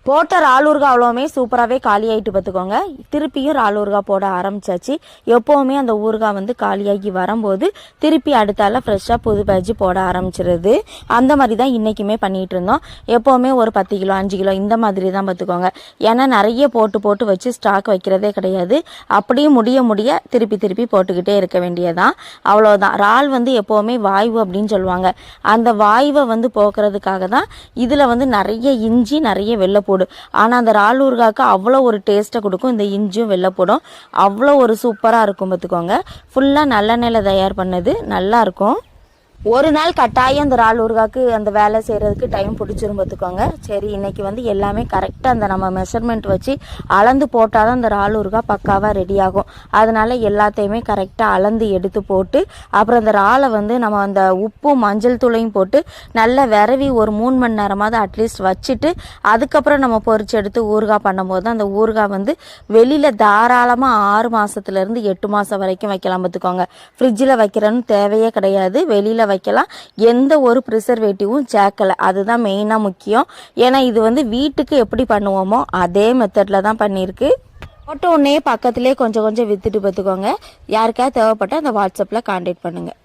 போட்ட இறால் ஊறுகாய் அவ்வளோவுமே சூப்பராகவே காலியாகிட்டு பார்த்துக்கோங்க. திருப்பியும் இறால் ஊறுகாய் போட ஆரம்பிச்சாச்சு. எப்போவுமே அந்த ஊறுகாய் வந்து காலியாகி வரும்போது திருப்பி அடுத்தால ஃப்ரெஷ்ஷாக புது பேட்ஜ் போட ஆரம்பிச்சிருது. அந்த மாதிரி தான் இன்றைக்குமே பண்ணிகிட்டு இருந்தோம். எப்போவுமே ஒரு 10 கிலோ 5 கிலோ இந்த மாதிரி தான் பார்த்துக்கோங்க. ஏன்னா நிறைய போட்டு வச்சு ஸ்டாக் வைக்கிறதே கிடையாது. அப்படியும் முடிய திருப்பி போட்டுக்கிட்டே இருக்க வேண்டியதான். அவ்வளோதான். இறால் வந்து எப்போவுமே வாய்வு அப்படின்னு சொல்லுவாங்க. அந்த வாய்வை வந்து போக்குறதுக்காக தான் இதில் வந்து நிறைய இஞ்சி நிறைய வெள்ளைப்பூடு. ஆனால் அந்த இறால் ஊறுகாய்க்கு அவ்வளோ ஒரு டேஸ்ட்டை கொடுக்கும். இந்த இஞ்சியும் வெள்ளைப்பூடும் அவ்வளோ ஒரு சூப்பராக இருக்கும் பார்த்துக்கோங்க. ஃபுல்லாக நல்லெண்ணெயில் தயார் பண்ணது நல்லாயிருக்கும். ஒரு நாள் கட்டாயம் அந்த இறால் ஊறுகாய்க்கு அந்த வேலை செய்கிறதுக்கு டைம் பிடிச்சிரும் பார்த்துக்கோங்க. சரி, இன்றைக்கி வந்து எல்லாமே கரெக்டாக அந்த நம்ம மெஷர்மெண்ட் வச்சு அளந்து போட்டால் தான் அந்த இறால் ஊறுகாய் பக்காவாக ரெடி ஆகும். அதனால் எல்லாத்தையுமே கரெக்டாக அளந்து எடுத்து போட்டு அப்புறம் அந்த இறாலை வந்து நம்ம அந்த உப்பும் மஞ்சள் தூளையும் போட்டு நல்லா விரவி ஒரு 3 மணி நேரமாவது அட்லீஸ்ட் வச்சுட்டு அதுக்கப்புறம் நம்ம பொரிச்சு எடுத்து ஊறுகாய் பண்ணும்போது அந்த ஊறுகாய் வந்து வெளியில் தாராளமாக 6 மாதத்துலேருந்து 8 மாதம் வரைக்கும் வைக்கலாம் பார்த்துக்கோங்க. ஃப்ரிட்ஜில் வைக்கிறன்னு தேவையே கிடையாது. வெளியில் வைக்கலாம். எந்த ஒரு ப்ரிசர்வேட்டிவும் சேர்க்கலை. அதுதான் மெயினாக முக்கியம். ஏன்னா இது வந்து வீட்டுக்கு எப்படி பண்ணுவோமோ அதே மெத்தடில் தான் பண்ணியிருக்கு. போட்ட உடனே பக்கத்துலேயே கொஞ்சம் விற்றுட்டு பார்த்துக்கோங்க. யாருக்காவது தேவைப்பட்டால் அந்த வாட்ஸ்அப்பில் கான்டாக்ட் பண்ணுங்கள்.